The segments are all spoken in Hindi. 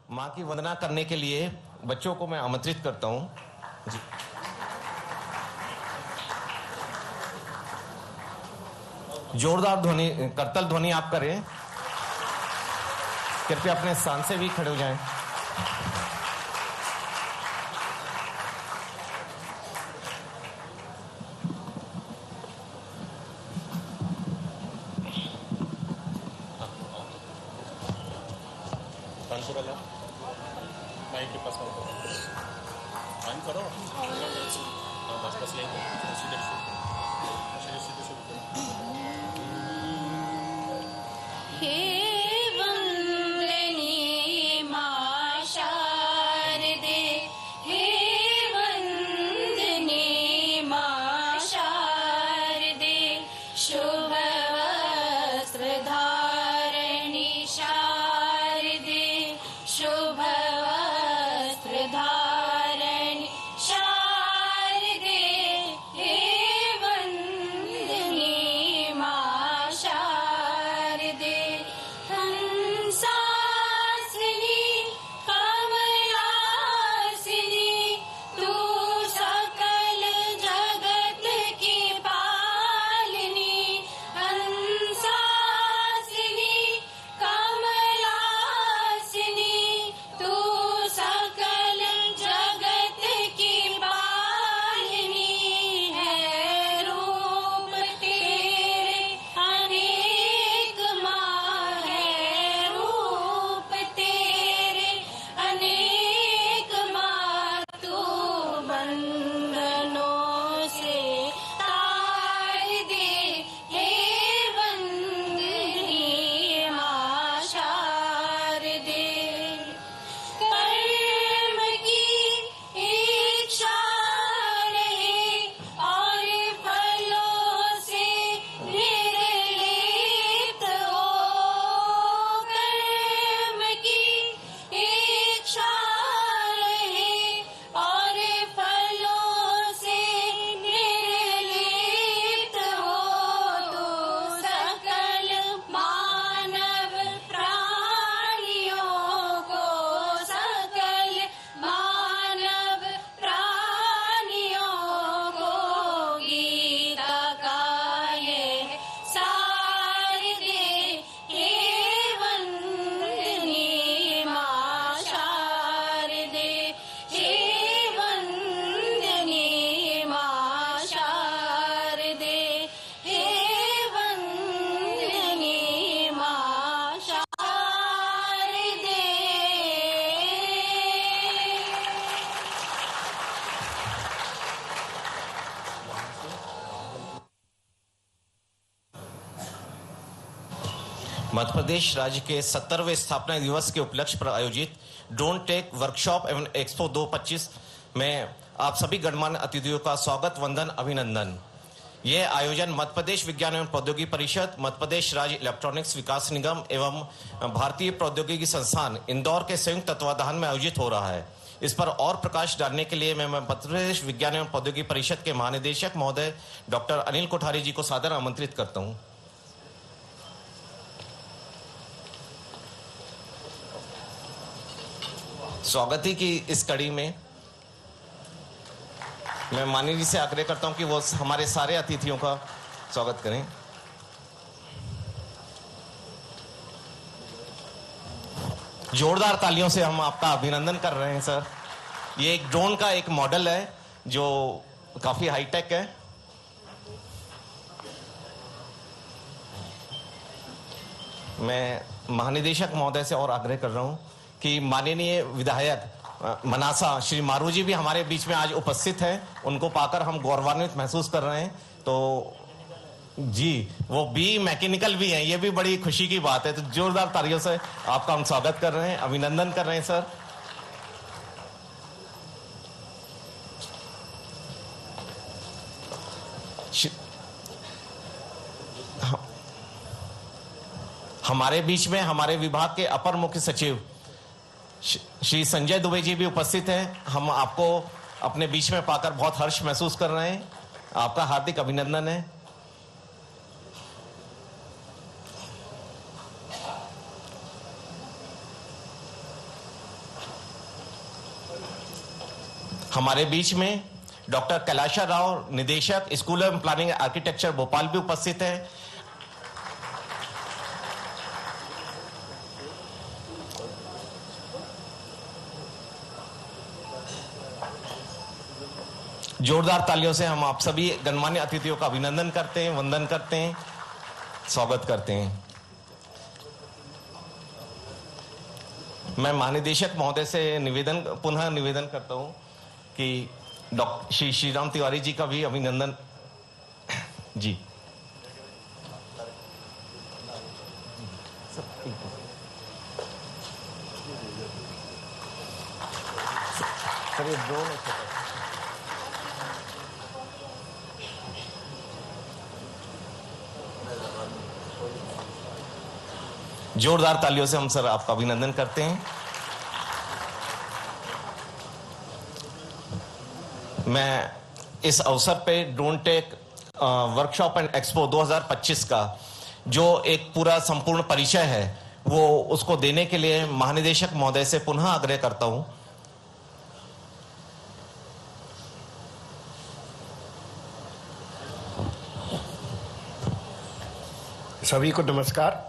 मां की वंदना करने के लिए बच्चों को मैं आमंत्रित करता हूं। जी। जोरदार ध्वनि, करतल ध्वनि आप करें। कृपया अपने स्थान से भी खड़े हो जाएं। माइक के पास ऑन करो। बस बस यही हे वंदनी मां शारदे, हे वंदनी मां शारदे, शुभ वस्त्र धारिणी शारदे, शुभ वस्त्र धारिणी शारदे, हे वंदनी मां शारदे, हंसासिनी कमलासिनी, तू सकल जगत की पालिनी, हंसासिनी कमलासिनी, तू सकल जगत की पालिनी है। रूप तेरे अनेक माँ है, रूप तेरे अनेक माँ, तू बंधनों से तार दे, हे वंदनी मां शारदे। कर्म की इच्छा रहे और फलों से निर्लिप्त हो, कर्म की इच्छा रहे और फलों से निर्लिप्त हो, तो सकल मानव प्राणियों को, सकल मानव प्राणियों को गीता का ये सार दे, हे वंदनी मां शारदे, हे वंदनी मां शारदे, हे वंदनी मां शारदे। मध्य प्रदेश राज्य के 70वें स्थापना दिवस के उपलक्ष्य पर आयोजित ड्रोन टेक वर्कशॉप एवं एक्सपो 2025 में आप सभी गणमान्य अतिथियों का स्वागत, वंदन, अभिनंदन। यह आयोजन मध्य प्रदेश विज्ञान एवं प्रौद्योगिकी परिषद, मध्य प्रदेश राज्य इलेक्ट्रॉनिक्स विकास निगम एवं भारतीय प्रौद्योगिकी संस्थान इंदौर के संयुक्त तत्वाधान में आयोजित हो रहा है। इस पर और प्रकाश डालने के लिए मैं मध्य प्रदेश विज्ञान एवं प्रौद्योगिकी परिषद के महानिदेशक महोदय डॉक्टर अनिल कोठारी जी को सादर आमंत्रित करता हूँ। स्वागत ही की इस कड़ी में मैं माननीय जी से आग्रह करता हूं कि वो हमारे सारे अतिथियों का स्वागत करें। जोरदार तालियों से हम आपका अभिनंदन कर रहे हैं सर। ये एक ड्रोन का एक मॉडल है जो काफी हाईटेक है। मैं महानिदेशक महोदय से और आग्रह कर रहा हूं कि माननीय विधायक मनासा श्री मारू जी भी हमारे बीच में आज उपस्थित हैं। उनको पाकर हम गौरवान्वित महसूस कर रहे हैं। तो जी, वो बी मैकेनिकल भी हैं, ये भी बड़ी खुशी की बात है। तो जोरदार तालियों से आपका हम स्वागत कर रहे हैं, अभिनंदन कर रहे हैं सर। हमारे बीच में हमारे विभाग के अपर मुख्य सचिव श्री संजय दुबे जी भी उपस्थित हैं। हम आपको अपने बीच में पाकर बहुत हर्ष महसूस कर रहे हैं। आपका हार्दिक अभिनंदन है। हमारे बीच में डॉक्टर कैलाशा राव, निदेशक, स्कूल एवं प्लानिंग आर्किटेक्चर भोपाल भी उपस्थित हैं। जोरदार तालियों से हम आप सभी गणमान्य अतिथियों का अभिनंदन करते हैं, वंदन करते हैं, स्वागत करते हैं। मैं महानिदेशक महोदय से पुनः निवेदन करता हूं कि डॉक्टर श्री श्रीराम तिवारी जी का भी अभिनंदन जी। सर ये ड्रोन जोरदार तालियों से हम सर आपका अभिनंदन करते हैं। मैं इस अवसर पे drone tech workshop and expo 2025 का जो एक पूरा संपूर्ण परिचय है वो उसको देने के लिए महानिदेशक महोदय से पुनः आग्रह करता हूं। सभी को नमस्कार।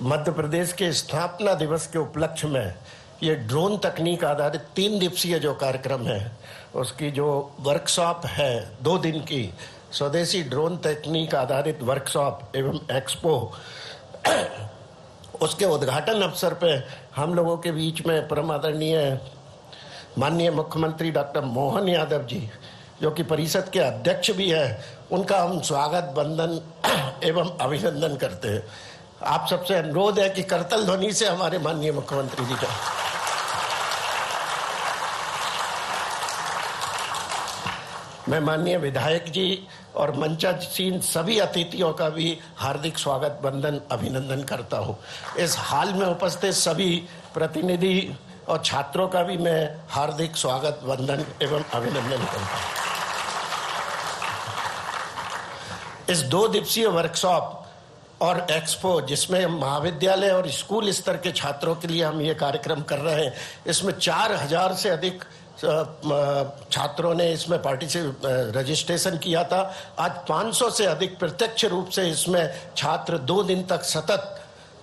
मध्य प्रदेश के स्थापना दिवस के उपलक्ष्य में ये ड्रोन तकनीक आधारित 3 दिवसीय जो कार्यक्रम है उसकी जो वर्कशॉप है 2 दिन की स्वदेशी ड्रोन तकनीक आधारित वर्कशॉप एवं एक्सपो उसके उद्घाटन अवसर पे हम लोगों के बीच में परम आदरणीय माननीय मुख्यमंत्री डॉक्टर मोहन यादव जी जो कि परिषद के अध्यक्ष भी है, उनका हम स्वागत, वंदन एवं अभिनंदन करते हैं। आप सबसे अनुरोध है कि करतल ध्वनि से हमारे माननीय मुख्यमंत्री जी का मैं माननीय विधायक जी और मंचासीन सभी अतिथियों का भी हार्दिक स्वागत, वंदन, अभिनंदन करता हूं। इस हाल में उपस्थित सभी प्रतिनिधि और छात्रों का भी मैं हार्दिक स्वागत, वंदन एवं अभिनंदन करता हूं। इस 2 दिवसीय वर्कशॉप और एक्सपो जिसमें हम महाविद्यालय और स्कूल स्तर के छात्रों के लिए हम ये कार्यक्रम कर रहे हैं, इसमें 4000 से अधिक छात्रों ने इसमें रजिस्ट्रेशन किया था। आज 500 से अधिक प्रत्यक्ष रूप से इसमें छात्र 2 दिन तक सतत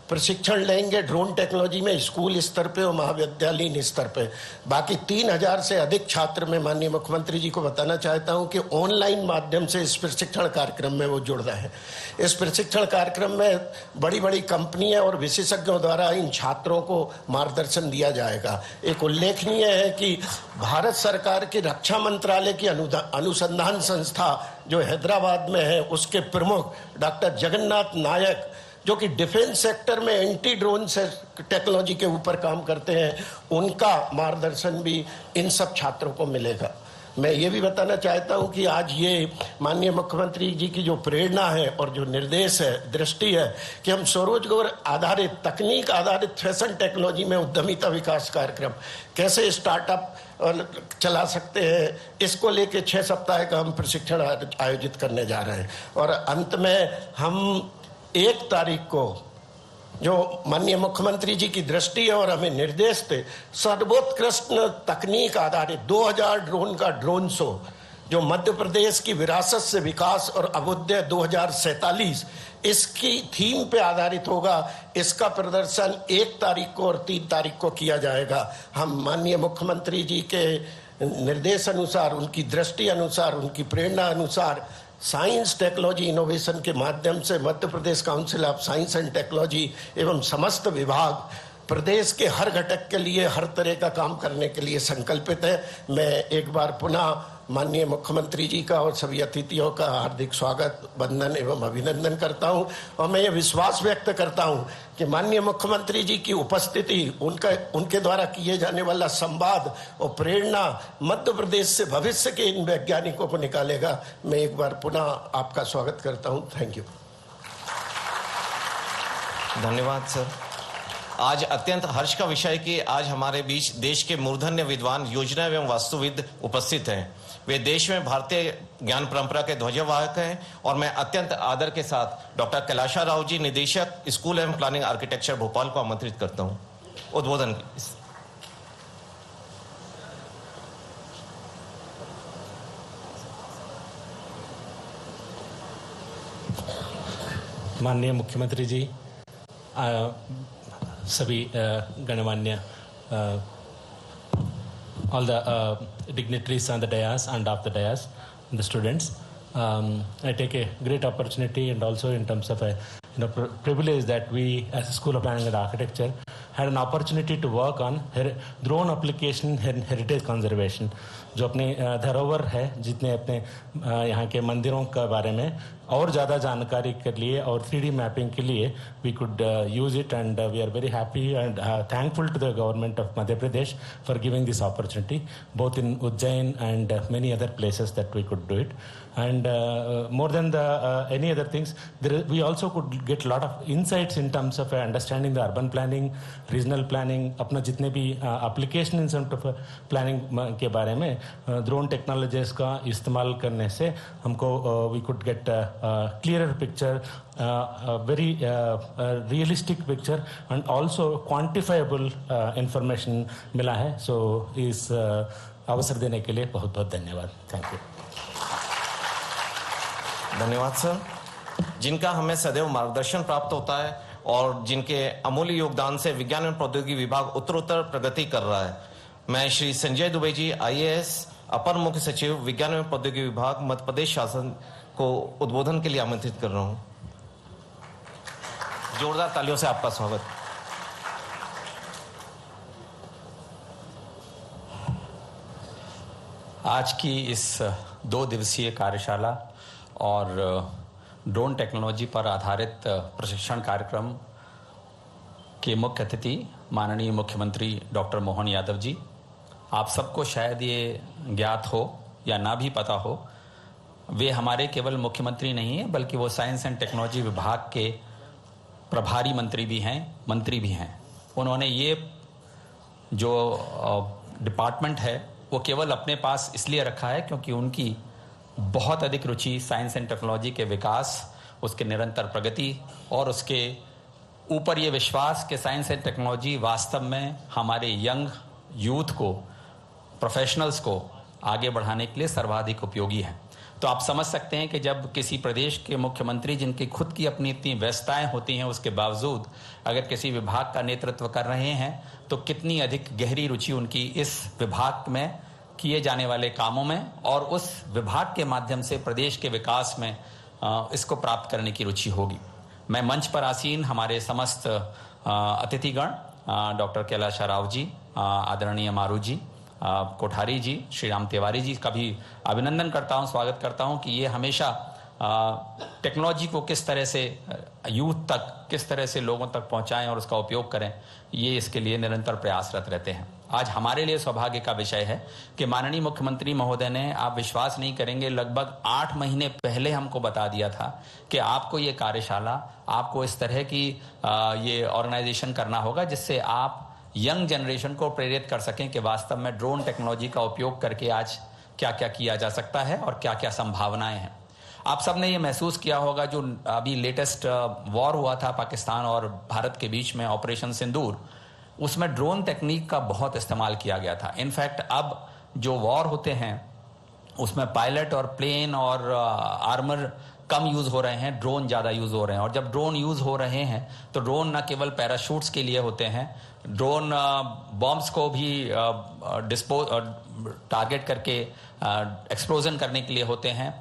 प्रशिक्षण लेंगे ड्रोन टेक्नोलॉजी में स्कूल स्तर पे और महाविद्यालयीन स्तर पे। बाकी 3000 से अधिक छात्र मैं माननीय मुख्यमंत्री जी को बताना चाहता हूं कि ऑनलाइन माध्यम से इस प्रशिक्षण कार्यक्रम में वो जुड़ रहे हैं। इस प्रशिक्षण कार्यक्रम में बड़ी बड़ी कंपनियां और विशेषज्ञों द्वारा इन छात्रों को मार्गदर्शन दिया जाएगा। एक उल्लेखनीय है कि भारत सरकार के रक्षा मंत्रालय की अनुसंधान संस्था जो हैदराबाद में है उसके प्रमुख डॉक्टर जगन्नाथ नायक जो कि डिफेंस सेक्टर में एंटी ड्रोन से टेक्नोलॉजी के ऊपर काम करते हैं, उनका मार्गदर्शन भी इन सब छात्रों को मिलेगा। मैं ये भी बताना चाहता हूं कि आज ये माननीय मुख्यमंत्री जी की जो प्रेरणा है और जो निर्देश है, दृष्टि है कि हम स्वरोजगार आधारित, तकनीक आधारित फैशन टेक्नोलॉजी में उद्यमिता विकास कार्यक्रम कैसे स्टार्टअप चला सकते हैं, इसको लेके 6 सप्ताह का हम प्रशिक्षण आयोजित करने जा रहे हैं। और अंत में हम 1 तारीख को जो माननीय मुख्यमंत्री जी की दृष्टि है और हमें निर्देश थे, सर्वोत्कृष्ट तकनीक आधारित 2000 ड्रोन का ड्रोन शो जो मध्य प्रदेश की विरासत से विकास और अभ्युदय 2047 इसकी थीम पे आधारित होगा। इसका प्रदर्शन 1 तारीख को और 3 तारीख को किया जाएगा। हम माननीय मुख्यमंत्री जी के निर्देश अनुसार, उनकी दृष्टि अनुसार, उनकी प्रेरणा अनुसार साइंस टेक्नोलॉजी इनोवेशन के माध्यम से Madhya Pradesh council of science and technology एवं समस्त विभाग प्रदेश के हर घटक के लिए हर तरह का काम करने के लिए संकल्पित है। मैं एक बार पुनः माननीय मुख्यमंत्री जी का और सभी अतिथियों का हार्दिक स्वागत, वंदन एवं अभिनंदन करता हूं और मैं ये विश्वास व्यक्त करता हूं कि माननीय मुख्यमंत्री जी की उपस्थिति, उनके द्वारा किए जाने वाला संवाद और प्रेरणा मध्य प्रदेश से भविष्य के इन वैज्ञानिकों को निकालेगा। मैं एक बार पुनः आपका स्वागत करता हूं। Thank you. धन्यवाद सर। आज अत्यंत हर्ष का विषय कि आज हमारे बीच देश के मूर्धन्य विद्वान, योजना एवं वास्तुविद उपस्थित हैं। वे देश में भारतीय ज्ञान परंपरा के ध्वजवाहक हैं और मैं अत्यंत आदर के साथ डॉक्टर कैलाशा राव जी, निदेशक, स्कूल एवं प्लानिंग आर्किटेक्चर भोपाल को आमंत्रित करता हूं। उद्बोधन। माननीय मुख्यमंत्री जी, सभी गणमान्य all the dignitaries on the dais and off the dais, and the students. I take a great opportunity and also in terms of a privilege that we as a School of Planning and Architecture had an opportunity to work on drone application and heritage conservation. जो अपने धरोहर है, जितने अपने यहाँ के मंदिरों के बारे में और ज़्यादा जानकारी के लिए और 3D मैपिंग के लिए we could use it, and we are very happy and thankful to the government of Madhya Pradesh for giving this opportunity, both in Ujjain and many other places that we could do it. And more than the any other things, we also could get a lot of insights in terms of understanding the urban planning, regional planning, अपना जितने भी application in terms of planning के बारे में ड्रोन टेक्नोलॉजीज का इस्तेमाल करने से हमको we could get clearer picture, very realistic picture and also quantifiable information मिला है. सो इस अवसर देने के लिए बहुत बहुत धन्यवाद. Thank you. धन्यवाद सर, जिनका हमें सदैव मार्गदर्शन प्राप्त होता है और जिनके अमूल्य योगदान से विज्ञान एवं प्रौद्योगिकी विभाग उत्तरोत्तर प्रगति कर रहा है. मैं श्री संजय दुबे जी, IAS, अपर मुख्य सचिव विज्ञान एवं प्रौद्योगिकी विभाग, मध्य प्रदेश शासन को उद्बोधन के लिए आमंत्रित कर रहा हूं. जोरदार तालियों से आपका स्वागत. आज की इस 2 दिवसीय कार्यशाला और ड्रोन टेक्नोलॉजी पर आधारित प्रशिक्षण कार्यक्रम के मुख्य अतिथि माननीय मुख्यमंत्री डॉक्टर मोहन यादव जी. आप सबको शायद ये ज्ञात हो या ना भी पता हो, वे हमारे केवल मुख्यमंत्री नहीं हैं, बल्कि वो साइंस एंड टेक्नोलॉजी विभाग के प्रभारी मंत्री भी हैं, मंत्री भी हैं. उन्होंने ये जो डिपार्टमेंट है वो केवल अपने पास इसलिए रखा है क्योंकि उनकी बहुत अधिक रुचि साइंस एंड टेक्नोलॉजी के विकास, उसके निरंतर प्रगति और उसके ऊपर ये विश्वास कि साइंस एंड टेक्नोलॉजी वास्तव में हमारे यंग यूथ को, प्रोफेशनल्स को आगे बढ़ाने के लिए सर्वाधिक उपयोगी है. तो आप समझ सकते हैं कि जब किसी प्रदेश के मुख्यमंत्री, जिनकी खुद की अपनी इतनी व्यस्तताएं होती हैं, उसके बावजूद अगर किसी विभाग का नेतृत्व कर रहे हैं तो कितनी अधिक गहरी रुचि उनकी इस विभाग में किए जाने वाले कामों में और उस विभाग के माध्यम से प्रदेश के विकास में इसको प्राप्त करने की रुचि होगी. मैं मंच पर आसीन हमारे समस्त अतिथिगण, डॉक्टर कैलाश राव जी, आदरणीय मारू जी, कोठारी जी, श्री राम तिवारी जी का भी अभिनंदन करता हूं, स्वागत करता हूं कि ये हमेशा टेक्नोलॉजी को किस तरह से यूथ तक, किस तरह से लोगों तक पहुंचाएं और उसका उपयोग करें, ये इसके लिए निरंतर प्रयासरत रहते हैं. आज हमारे लिए सौभाग्य का विषय है कि माननीय मुख्यमंत्री महोदय ने, आप विश्वास नहीं करेंगे, लगभग 8 महीने पहले हमको बता दिया था कि आपको ये कार्यशाला, आपको इस तरह की ये ऑर्गेनाइजेशन करना होगा जिससे आप यंग जनरेशन को प्रेरित कर सकें कि वास्तव में ड्रोन टेक्नोलॉजी का उपयोग करके आज क्या क्या किया जा सकता है और क्या क्या संभावनाएं हैं. आप सब ने ये महसूस किया होगा, जो अभी लेटेस्ट वॉर हुआ था पाकिस्तान और भारत के बीच में, ऑपरेशन सिंदूर, उसमें ड्रोन टेक्निक का बहुत इस्तेमाल किया गया था. इनफैक्ट अब जो वॉर होते हैं उसमें पायलट और प्लेन और आर्मर कम यूज हो रहे हैं, ड्रोन ज्यादा यूज हो रहे हैं. और जब ड्रोन यूज हो रहे हैं तो ड्रोन न केवल पैराशूट्स के लिए होते हैं, ड्रोन बॉम्ब्स को भी टारगेट करके एक्सप्लोजन करने के लिए होते हैं.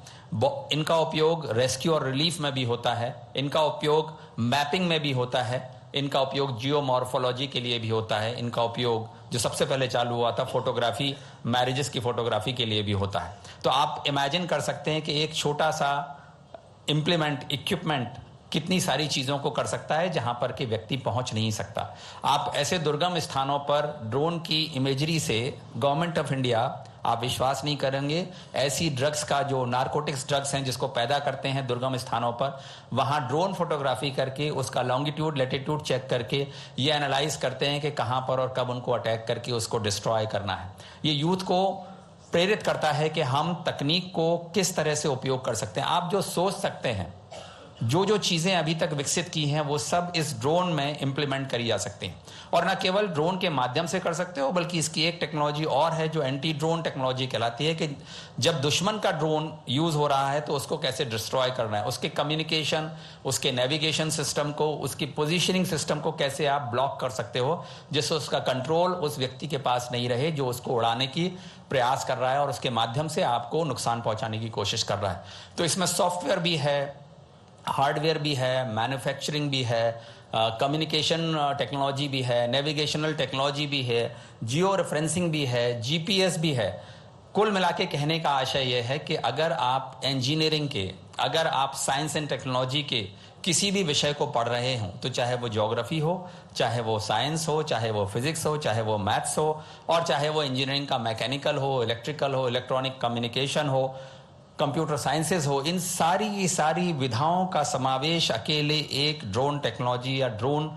इनका उपयोग रेस्क्यू और रिलीफ में भी होता है, इनका उपयोग मैपिंग में भी होता है, इनका उपयोग जियोमॉर्फोलॉजी के लिए भी होता है, इनका उपयोग जो सबसे पहले चालू हुआ था फोटोग्राफी, मैरिजेस की फोटोग्राफी के लिए भी होता है. तो आप इमेजिन कर सकते हैं कि एक छोटा सा इक्विपमेंट कितनी सारी चीजों को कर सकता है जहां पर कि व्यक्ति पहुंच नहीं सकता. आप ऐसे दुर्गम स्थानों पर ड्रोन की इमेजरी से, गवर्नमेंट ऑफ इंडिया, आप विश्वास नहीं करेंगे, ऐसी ड्रग्स का, जो नारकोटिक्स ड्रग्स हैं जिसको पैदा करते हैं दुर्गम स्थानों पर, वहां ड्रोन फोटोग्राफी करके उसका लॉन्गिट्यूड, लैटिट्यूड चेक करके ये एनालाइज करते हैं कि कहां पर और कब उनको अटैक करके उसको डिस्ट्रॉय करना है. ये यूथ को प्रेरित करता है कि हम तकनीक को किस तरह से उपयोग कर सकते हैं. आप जो सोच सकते हैं जो जो चीज़ें अभी तक विकसित की हैं वो सब इस ड्रोन में इम्प्लीमेंट करी जा सकती हैं। और न केवल ड्रोन के माध्यम से कर सकते हो, बल्कि इसकी एक टेक्नोलॉजी और है जो एंटी ड्रोन टेक्नोलॉजी कहलाती है, कि जब दुश्मन का ड्रोन यूज़ हो रहा है तो उसको कैसे डिस्ट्रॉय करना है, उसके कम्युनिकेशन, उसके नेविगेशन सिस्टम को, उसकी पोजीशनिंग सिस्टम को कैसे आप ब्लॉक कर सकते हो, जिससे उसका कंट्रोल उस व्यक्ति के पास नहीं रहे जो उसको उड़ाने की प्रयास कर रहा है और उसके माध्यम से आपको नुकसान पहुंचाने की कोशिश कर रहा है। तो इसमें सॉफ्टवेयर भी है, हार्डवेयर भी है, मैन्युफैक्चरिंग भी है, कम्युनिकेशन टेक्नोलॉजी भी है, नेविगेशनल टेक्नोलॉजी भी है, जियो रेफरेंसिंग भी है, जीपीएस भी है। कुल मिला के कहने का आशय यह है कि अगर आप इंजीनियरिंग के, अगर आप साइंस एंड टेक्नोलॉजी के किसी भी विषय को पढ़ रहे हों, तो चाहे वो ज्योग्राफी हो, चाहे वो साइंस हो, चाहे वो फिजिक्स हो, चाहे वो मैथ्स हो, और चाहे वो इंजीनियरिंग का मैकेनिकल हो, इलेक्ट्रिकल हो, इलेक्ट्रॉनिक कम्युनिकेशन हो, कंप्यूटर साइंसेज हो, इन सारी विधाओं का समावेश अकेले एक ड्रोन टेक्नोलॉजी या ड्रोन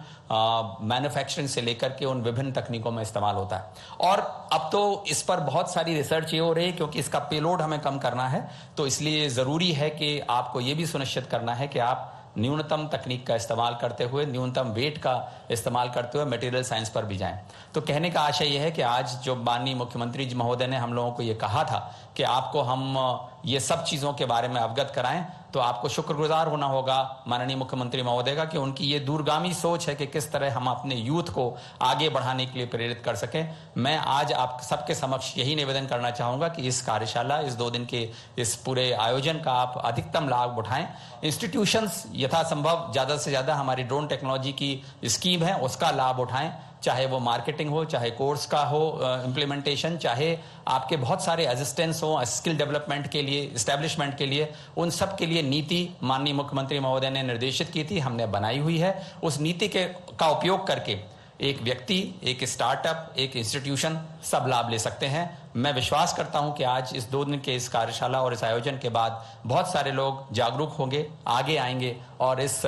मैन्युफैक्चरिंग से लेकर के उन विभिन्न तकनीकों में इस्तेमाल होता है। और अब तो इस पर बहुत सारी रिसर्च ये हो रही है, क्योंकि इसका पेलोड हमें कम करना है, तो इसलिए ज़रूरी है कि आपको ये भी सुनिश्चित करना है कि आप न्यूनतम तकनीक का इस्तेमाल करते हुए, न्यूनतम वेट का इस्तेमाल करते हुए मटेरियल साइंस पर भी जाएं। तो कहने का आशय यह है कि आज जो माननीय मुख्यमंत्री जी महोदय ने हम लोगों को ये कहा था कि आपको हम ये सब चीज़ों के बारे में अवगत कराएं, तो आपको शुक्रगुजार होना होगा माननीय मुख्यमंत्री महोदय का कि उनकी ये दूरगामी सोच है कि किस तरह हम अपने यूथ को आगे बढ़ाने के लिए प्रेरित कर सकें। मैं आज आप सबके समक्ष यही निवेदन करना चाहूँगा कि इस कार्यशाला, इस 2 दिन के इस पूरे आयोजन का आप अधिकतम लाभ उठाएं। इंस्टीट्यूशंस यथासंभव ज़्यादा से ज़्यादा हमारी ड्रोन टेक्नोलॉजी की स्कीम है उसका लाभ उठाएं, चाहे वो मार्केटिंग हो, चाहे कोर्स का हो इम्प्लीमेंटेशन, चाहे आपके बहुत सारे असिस्टेंट्स हो स्किल डेवलपमेंट के लिए, इस्टेब्लिशमेंट के लिए, उन सब के लिए नीति माननीय मुख्यमंत्री महोदय ने निर्देशित की थी, हमने बनाई हुई है। उस नीति का उपयोग करके एक व्यक्ति, एक स्टार्टअप, एक इंस्टीट्यूशन सब लाभ ले सकते हैं। मैं विश्वास करता हूं कि आज इस 2 दिन के इस कार्यशाला और इस आयोजन के बाद बहुत सारे लोग जागरूक होंगे, आगे आएंगे और इस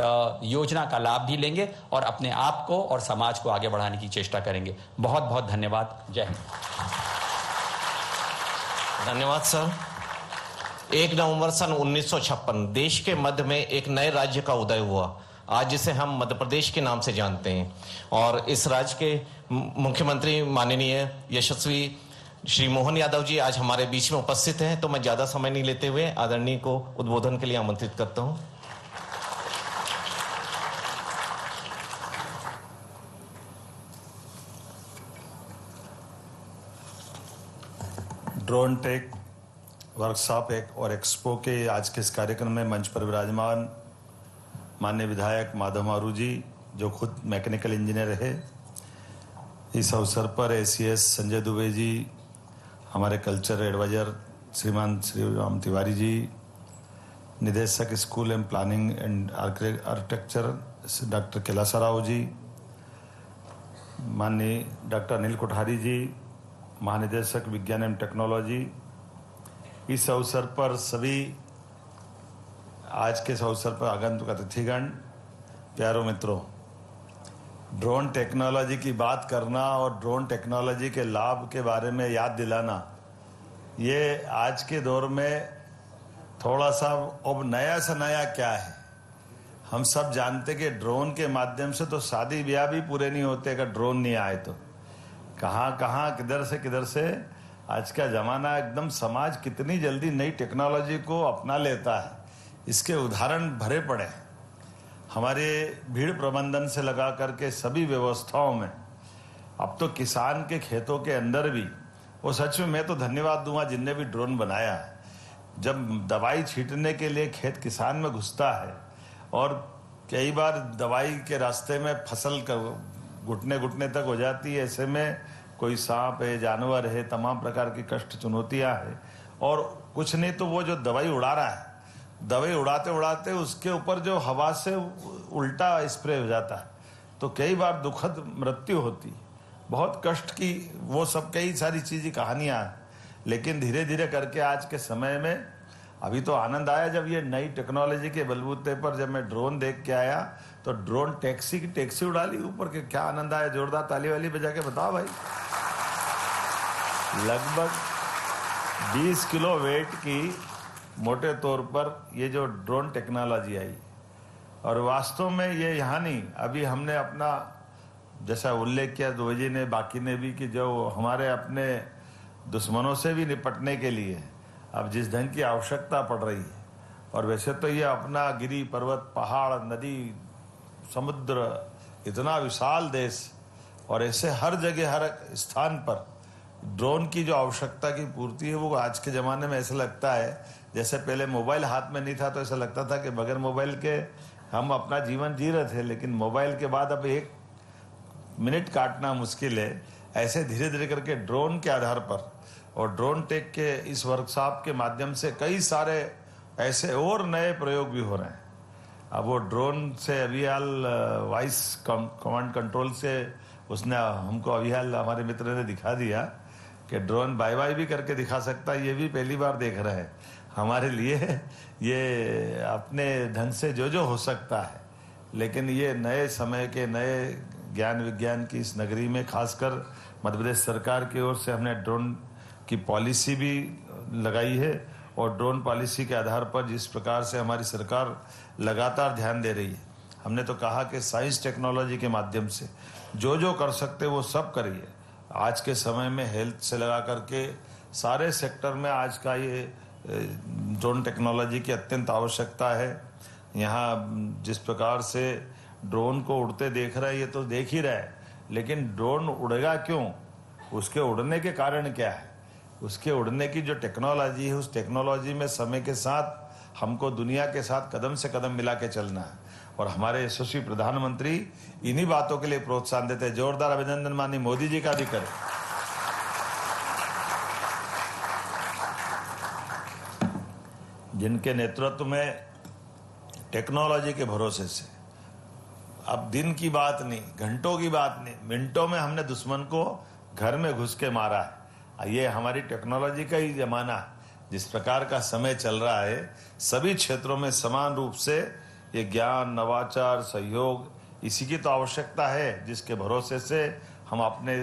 योजना का लाभ भी लेंगे और अपने आप को और समाज को आगे बढ़ाने की चेष्टा करेंगे। बहुत बहुत धन्यवाद। जय हिंद। धन्यवाद सर। 1 नवंबर सन 1956 देश के मध्य में एक नए राज्य का उदय हुआ, आज जिसे हम मध्य प्रदेश के नाम से जानते हैं। और इस राज्य के मुख्यमंत्री माननीय यशस्वी श्री मोहन यादव जी आज हमारे बीच में उपस्थित हैं। तो मैं ज्यादा समय नहीं लेते हुए आदरणीय को उद्बोधन के लिए आमंत्रित करता हूं। ड्रोन टेक वर्कशॉप और एक्सपो के आज के इस कार्यक्रम में मंच पर विराजमान माननीय विधायक माधव मारू जी, जो खुद मैकेनिकल इंजीनियर है, इस अवसर पर एसीएस संजय दुबे जी, हमारे कल्चर एडवाइजर श्रीमान श्री राम तिवारी जी, निदेशक school and planning and architecture doctor Kailasa Rao ji, माननीय डॉक्टर अनिल कोठारी जी, महानिदेशक विज्ञान एवं टेक्नोलॉजी, इस अवसर पर सभी आज के इस अवसर पर आगंतुक अतिथिगण, प्यारो मित्रों, ड्रोन टेक्नोलॉजी की बात करना और ड्रोन टेक्नोलॉजी के लाभ के बारे में याद दिलाना, ये आज के दौर में थोड़ा सा अब नया से नया क्या है। हम सब जानते कि ड्रोन के माध्यम से तो शादी ब्याह भी पूरे नहीं होते अगर ड्रोन नहीं आए तो। कहाँ कहाँ किधर से आज का ज़माना, एकदम समाज कितनी जल्दी नई टेक्नोलॉजी को अपना लेता है, इसके उदाहरण भरे पड़े हैं। हमारे भीड़ प्रबंधन से लगा करके सभी व्यवस्थाओं में अब तो किसान के खेतों के अंदर भी, वो सच में मैं तो धन्यवाद दूंगा जिनने भी ड्रोन बनाया है। जब दवाई छींटने के लिए खेत किसान में घुसता है और कई बार दवाई के रास्ते में फसल घुटने तक हो जाती है, ऐसे में कोई सांप है, जानवर है, तमाम प्रकार की कष्ट चुनौतियां हैं, और कुछ नहीं तो वो जो दवाई उड़ा रहा है, दवाई उड़ाते उड़ाते उसके ऊपर जो हवा से उल्टा स्प्रे हो जाता है, तो कई बार दुखद मृत्यु होती, बहुत कष्ट की, वो सब कई सारी चीज़ें कहानियाँ हैं। लेकिन धीरे धीरे करके आज के समय में अभी तो आनंद आया जब ये नई टेक्नोलॉजी के बलबूते पर जब मैं ड्रोन देख के आया, तो ड्रोन टैक्सी की टैक्सी उड़ा ली ऊपर के, क्या आनंद आया। जोरदार ताली वाली बजा के बताओ भाई। लगभग 20 किलो वेट की मोटे तौर पर ये जो ड्रोन टेक्नोलॉजी आई, और वास्तव में ये यहाँ नहीं, अभी हमने अपना जैसा उल्लेख किया द्विवेदी ने, बाकी ने भी, कि जो हमारे अपने दुश्मनों से भी निपटने के लिए अब जिस ढंग की आवश्यकता पड़ रही है, और वैसे तो ये अपना गिरी पर्वत पहाड़ नदी समुद्र इतना विशाल देश, और ऐसे हर जगह हर स्थान पर ड्रोन की जो आवश्यकता की पूर्ति है वो आज के ज़माने में ऐसा लगता है जैसे पहले मोबाइल हाथ में नहीं था तो ऐसा लगता था कि बगैर मोबाइल के हम अपना जीवन जी रहे थे, लेकिन मोबाइल के बाद अब 1 मिनट काटना मुश्किल है। ऐसे धीरे धीरे करके ड्रोन के आधार पर और ड्रोन टेक के इस वर्कशॉप के माध्यम से कई सारे ऐसे और नए प्रयोग भी हो रहे हैं। अब वो ड्रोन से अभी हाल वॉइस कमांड कंट्रोल से उसने हमको अभी हाल हमारे मित्र ने दिखा दिया कि ड्रोन बाय बाय भी करके दिखा सकता है। ये भी पहली बार देख रहे हैं हमारे लिए, ये अपने ढंग से जो हो सकता है। लेकिन ये नए समय के नए ज्ञान विज्ञान की इस नगरी में खासकर मध्य प्रदेश सरकार की ओर से हमने ड्रोन की पॉलिसी भी लगाई है, और ड्रोन पॉलिसी के आधार पर जिस प्रकार से हमारी सरकार लगातार ध्यान दे रही है, हमने तो कहा कि साइंस टेक्नोलॉजी के माध्यम से जो कर सकते वो सब करिए। आज के समय में हेल्थ से लगा करके सारे सेक्टर में आज का ये ड्रोन टेक्नोलॉजी की अत्यंत आवश्यकता है। यहाँ जिस प्रकार से ड्रोन को उड़ते देख रहे हैं ये तो देख ही रहे हैं, लेकिन ड्रोन उड़ेगा क्यों, उसके उड़ने के कारण क्या है, उसके उड़ने की जो टेक्नोलॉजी है उस टेक्नोलॉजी में समय के साथ हमको दुनिया के साथ कदम से कदम मिला के चलना है। और हमारे यशस्वी प्रधानमंत्री इन्हीं बातों के लिए प्रोत्साहन देते हैं। जोरदार अभिनंदन माननीय मोदी जी का भी करें। जिनके नेतृत्व में टेक्नोलॉजी के भरोसे से अब दिन की बात नहीं, घंटों की बात नहीं, मिनटों में हमने दुश्मन को घर में घुस के मारा है। ये हमारी टेक्नोलॉजी का ही जमाना है। जिस प्रकार का समय चल रहा है, सभी क्षेत्रों में समान रूप से ये ज्ञान नवाचार सहयोग इसी की तो आवश्यकता है, जिसके भरोसे से हम अपने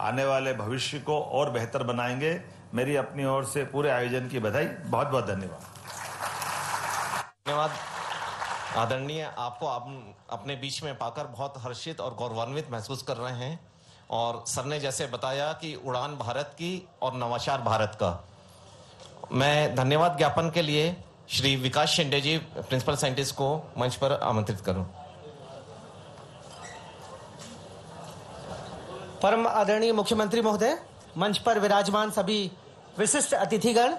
आने वाले भविष्य को और बेहतर बनाएंगे। मेरी अपनी ओर से पूरे आयोजन की बधाई। बहुत बहुत धन्यवाद। धन्यवाद आदरणीय, आपको अपने बीच में पाकर बहुत हर्षित और गौरवान्वित महसूस कर रहे हैं। और सर ने जैसे बताया कि उड़ान भारत की और नवाचार भारत का, मैं धन्यवाद ज्ञापन के लिए श्री विकास शिंदे जी प्रिंसिपल साइंटिस्ट को मंच पर आमंत्रित करूं। परम आदरणीय मुख्यमंत्री महोदय, मंच पर विराजमान सभी विशिष्ट अतिथिगण,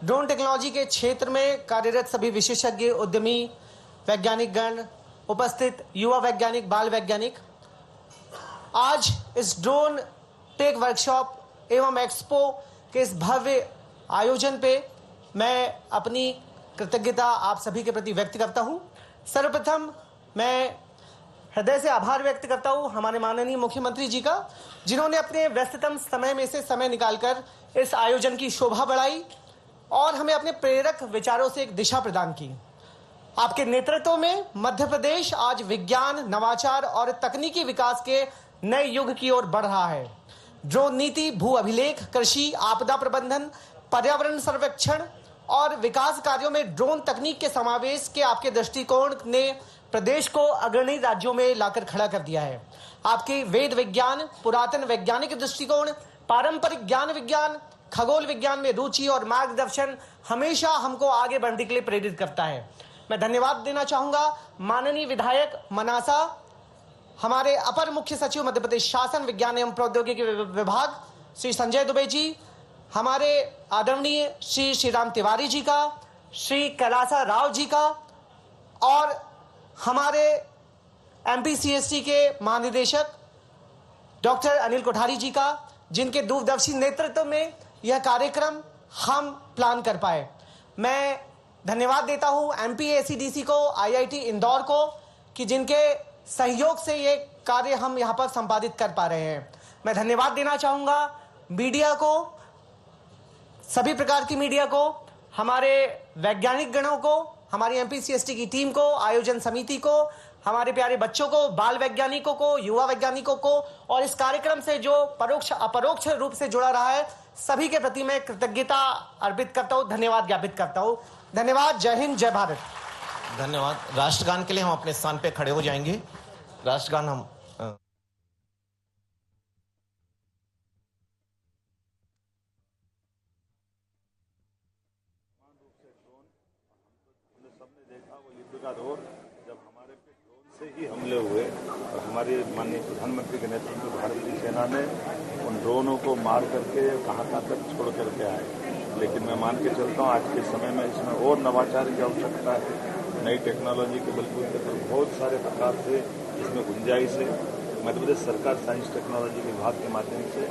ड्रोन टेक्नोलॉजी के क्षेत्र में कार्यरत सभी विशेषज्ञ, उद्यमी, वैज्ञानिक गण, उपस्थित युवा वैज्ञानिक, बाल वैज्ञानिक, आज इस ड्रोन टेक वर्कशॉप एवं एक्सपो के इस भव्य आयोजन पे मैं अपनी कृतज्ञता आप सभी के प्रति व्यक्त करता हूं। सर्वप्रथम मैं हृदय से आभार व्यक्त करता हूं हमारे माननीय मुख्यमंत्री जी का, जिन्होंने अपने व्यस्ततम समय में से समय निकालकर इस आयोजन की शोभा बढ़ाई और हमें अपने प्रेरक विचारों से एक दिशा प्रदान की। आपके नेतृत्व में मध्य प्रदेश आज विज्ञान, नवाचार और तकनीकी विकास के नए युग की ओर बढ़ रहा है। ड्रोन नीति, भू अभिलेख, कृषि, आपदा प्रबंधन, पर्यावरण सर्वेक्षण और विकास कार्यों में ड्रोन तकनीक के समावेश के आपके दृष्टिकोण ने प्रदेश को अग्रणी राज्यों में लाकर खड़ा कर दिया है। आपके वेद विज्ञान, पुरातन वैज्ञानिक दृष्टिकोण, पारंपरिक ज्ञान विज्ञान, खगोल विज्ञान में रुचि और मार्गदर्शन हमेशा हमको आगे बढ़ने के लिए प्रेरित करता है। मैं धन्यवाद देना चाहूंगा माननीय विधायक मनासा, हमारे अपर मुख्य सचिव मध्य प्रदेश शासन विज्ञान एवं प्रौद्योगिकी विभाग श्री संजय दुबे जी, हमारे आदरणीय श्री श्रीराम तिवारी जी का, श्री कैलासा राव जी का, और हमारे एमपीसीएसटी के महानिदेशक डॉक्टर अनिल कोठारी जी का, जिनके दूरदर्शी नेतृत्व में यह कार्यक्रम हम प्लान कर पाए। मैं धन्यवाद देता हूं एमपीएसीडीसी को, आईआईटी इंदौर को, कि जिनके सहयोग से ये कार्य हम यहां पर संपादित कर पा रहे हैं। मैं धन्यवाद देना चाहूंगा मीडिया को, सभी प्रकार की मीडिया को, हमारे वैज्ञानिक गणों को, हमारी एमपीसीएसटी की टीम को, आयोजन समिति को, हमारे प्यारे बच्चों को, बाल वैज्ञानिकों को, युवा वैज्ञानिकों को, और इस कार्यक्रम से जो परोक्ष अपरोक्ष रूप से जुड़ा रहा है, सभी के प्रति मैं कृतज्ञता अर्पित करता हूं, धन्यवाद ज्ञापित करता हूं। धन्यवाद। जय हिंद, जय भारत। धन्यवाद। राष्ट्रगान के लिए हम अपने स्थान पे खड़े हो जाएंगे। राष्ट्रगान हम जब हमारे पे ड्रोन से ही हमले हुए और हमारे माननीय प्रधानमंत्री के नेतृत्व में भारतीय सेना ने उन ड्रोनों को मार करके कहाँ तक छोड़ करके आए। लेकिन मैं मान के चलता हूँ आज के समय में इसमें और नवाचार की आवश्यकता है। नई टेक्नोलॉजी के बलबूते पर बहुत सारे प्रकार से इसमें गुंजाइश है। मध्य प्रदेश सरकार साइंस टेक्नोलॉजी विभाग के माध्यम से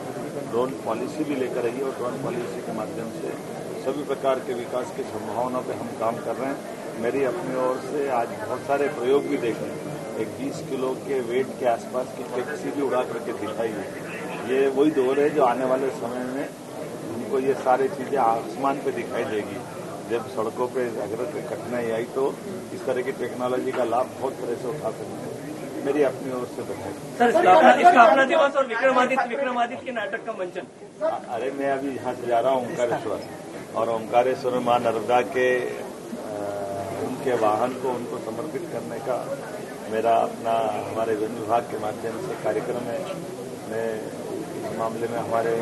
ड्रोन पॉलिसी भी लेकर आई है और ड्रोन पॉलिसी के माध्यम से सभी प्रकार के विकास की संभावनाओं पर हम काम कर रहे हैं। मेरी अपनी ओर से आज बहुत सारे प्रयोग भी देखे। एक 20 किलो के वेट के आसपास की टैक्सी भी उड़ा करके दिखाई है। ये वही दौर है जो आने वाले समय में हमको ये सारी चीजें आसमान पे दिखाई देगी। जब सड़कों पे अगर कठिनाई आई तो इस तरह की टेक्नोलॉजी का लाभ बहुत तरह से उठा सकते हैं। मेरी अपनी ओर से बधाई। सर, स्थापना दिवस और विक्रमादित्य के नाटक का मंचन। अरे मैं अभी यहाँ से जा रहा हूँ ओंकारेश्वर, और ओंकारेश्वर मां नर्मदा के उनके वाहन को उनको समर्पित करने का मेरा अपना हमारे वन विभाग के माध्यम से कार्यक्रम है। मैं इस मामले में हमारे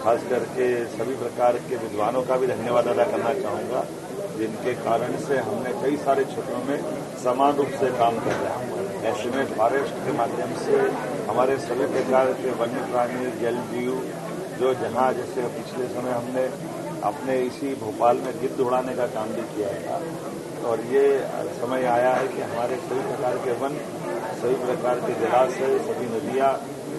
खास करके सभी प्रकार के विद्वानों का भी धन्यवाद अदा करना चाहूँगा, जिनके कारण से हमने कई सारे क्षेत्रों में समान रूप से काम कर रहे हैं। ऐसे में फॉरेस्ट के माध्यम से हमारे सभी प्रकार के वन्य प्राणी, जल जीव जो जहाँ जैसे पिछले समय हमने अपने इसी भोपाल में गिद्ध उड़ाने का काम भी किया था, और ये समय आया है कि हमारे सभी प्रकार के वन, सभी प्रकार के जलाशय, सभी नदियाँ,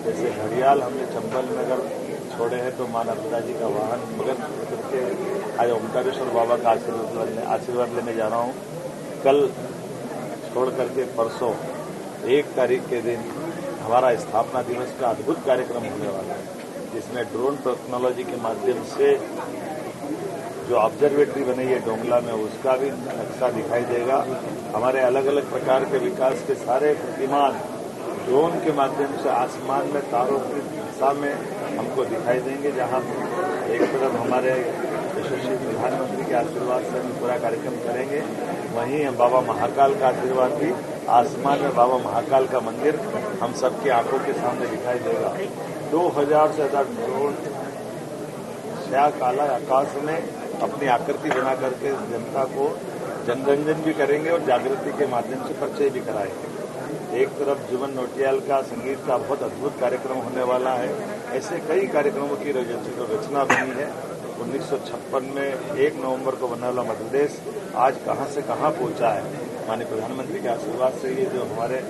जैसे घड़ियाल हमने चंबल में अगर छोड़े हैं तो मां नर्मदा जी का वाहन मगध करके आज ओंकारेश्वर बाबा का आशीर्वाद लेने जा रहा हूँ। कल छोड़ करके परसों 1 तारीख के दिन हमारा स्थापना दिवस का अद्भुत कार्यक्रम होने वाला है, जिसमें ड्रोन टेक्नोलॉजी के माध्यम से जो ऑब्जर्वेटरी बनी है डोंगला में, उसका भी नक्शा दिखाई देगा। हमारे अलग अलग प्रकार के विकास के सारे प्रतिमान ड्रोन के माध्यम से आसमान में तारों की दिशा में हमको दिखाई देंगे। जहां एक तरफ हमारे यशस्वी प्रधानमंत्री के आशीर्वाद से हम पूरा कार्यक्रम करेंगे, वहीं बाबा महाकाल का आशीर्वाद भी आसमान में बाबा महाकाल का मंदिर हम सबकी आंखों के सामने दिखाई देगा। 2000 से ज्यादा ड्रोन श्या काला आकाश में अपनी आकृति बना करके जनता को जनरंजन भी करेंगे और जागृति के माध्यम से परिचय भी कराएंगे। एक तरफ जुबन नौटियाल का संगीत का बहुत अद्भुत कार्यक्रम होने वाला है। ऐसे कई कार्यक्रमों की रचना बनी है। 1956 में 1 नवंबर को बनने वाला मध्य प्रदेश आज कहां से कहां पहुंचा है। माननीय प्रधानमंत्री के आशीर्वाद से ये जो हमारे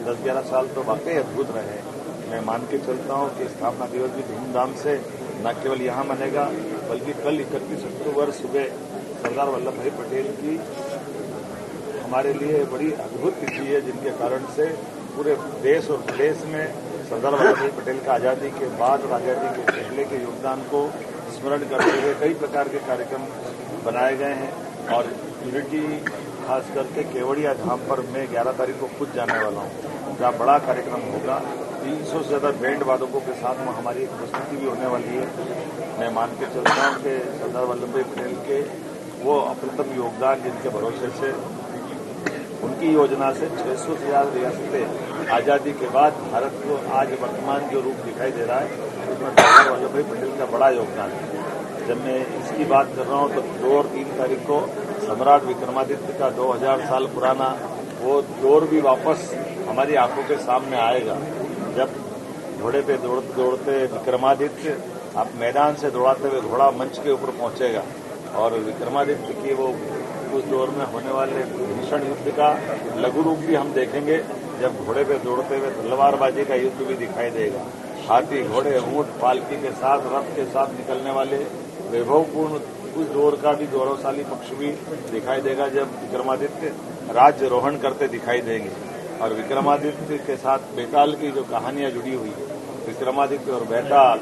10-11 साल तो वाकई अद्भुत रहे। मैं मान के चलता हूं कि स्थापना दिवस भी धूमधाम से न केवल यहाँ मनेगा, बल्कि कल 31 अक्टूबर सुबह सरदार वल्लभ भाई पटेल की हमारे लिए बड़ी अद्भुत तिथि है, जिनके कारण से पूरे देश और प्रदेश में सरदार वल्लभ भाई पटेल का आज़ादी के बाद और आज़ादी के पहले के योगदान को स्मरण करते हुए कई प्रकार के कार्यक्रम बनाए गए हैं। और यूनिटी खास करके केवड़िया धाम पर मैं 11 तारीख को खुद जाने वाला हूँ, जहाँ बड़ा कार्यक्रम होगा। 300 से ज्यादा बैंड वादकों के साथ में हमारी एक प्रस्तुति भी होने वाली है। मैं मान के चलता हूँ कि सरदार वल्लभ भाई पटेल के वो अप्रतिम योगदान, जिनके भरोसे से उनकी योजना से 600 से ज्यादा रियासतें आज़ादी के बाद भारत को आज वर्तमान जो रूप दिखाई दे रहा है, उसमें सरदार वल्लभ भाई पटेल का बड़ा योगदान है। जब मैं इसकी बात कर रहा हूँ तो 2 और 3 तारीख को सम्राट विक्रमादित्य का 2000 साल पुराना वो दौर भी वापस हमारी आंखों के सामने आएगा, जब घोड़े पे दौड़ते दौड़ते विक्रमादित्य आप मैदान से दौड़ाते हुए घोड़ा मंच के ऊपर पहुंचेगा, और विक्रमादित्य की वो उस दौर में होने वाले भीषण युद्ध का लघु रूप भी हम देखेंगे, जब घोड़े पे दौड़ते हुए तलवारबाजी का युद्ध भी दिखाई देगा। हाथी, घोड़े, ऊंट, पालकी के साथ, रथ के साथ निकलने वाले वैभवपूर्ण उस दौर का भी गौरवशाली पक्ष भी दिखाई देगा, जब विक्रमादित्य राज्यरोहण करते दिखाई देंगे। और विक्रमादित्य के साथ बेताल की जो कहानियां जुड़ी हुई है, विक्रमादित्य और बेताल,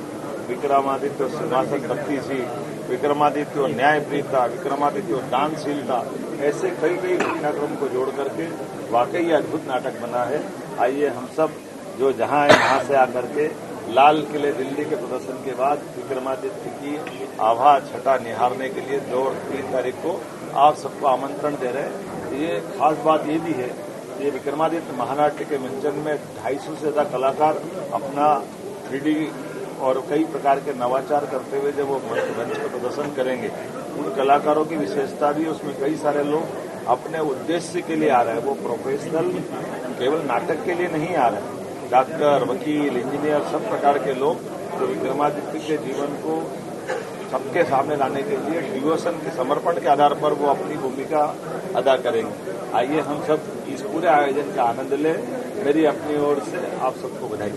विक्रमादित्य और सिंहासन बत्तीसी, विक्रमादित्य और न्यायप्रियता, विक्रमादित्य और दानशीलता, ऐसे कई कई घटनाक्रम को जोड़ करके वाकई ये अद्भुत नाटक बना है। आइए हम सब जो जहां है वहां से आकर के लाल किले दिल्ली के प्रदर्शन के बाद विक्रमादित्य की आभा छटा निहारने के लिए 2 और 3 तारीख को आप सबको आमंत्रण दे रहे हैं। ये खास बात ये भी है, ये विक्रमादित्य महानाट्य के मंचन में 250 से ज्यादा कलाकार अपना 3D और कई प्रकार के नवाचार करते हुए जब वो मंच पर प्रदर्शन करेंगे, उन कलाकारों की विशेषता भी, उसमें कई सारे लोग अपने उद्देश्य के लिए आ रहे हैं, वो प्रोफेशनल केवल नाटक के लिए नहीं आ रहे हैं। डॉक्टर, वकील, इंजीनियर, सब प्रकार के लोग जो विक्रमादित्य के जीवन को सबके सामने लाने के लिए डिवोशन के समर्पण के आधार पर वो अपनी भूमिका अदा करेंगे। आइए हम सब इस पूरे आयोजन का आनंद लें। मेरी अपनी ओर से आप सबको बधाई।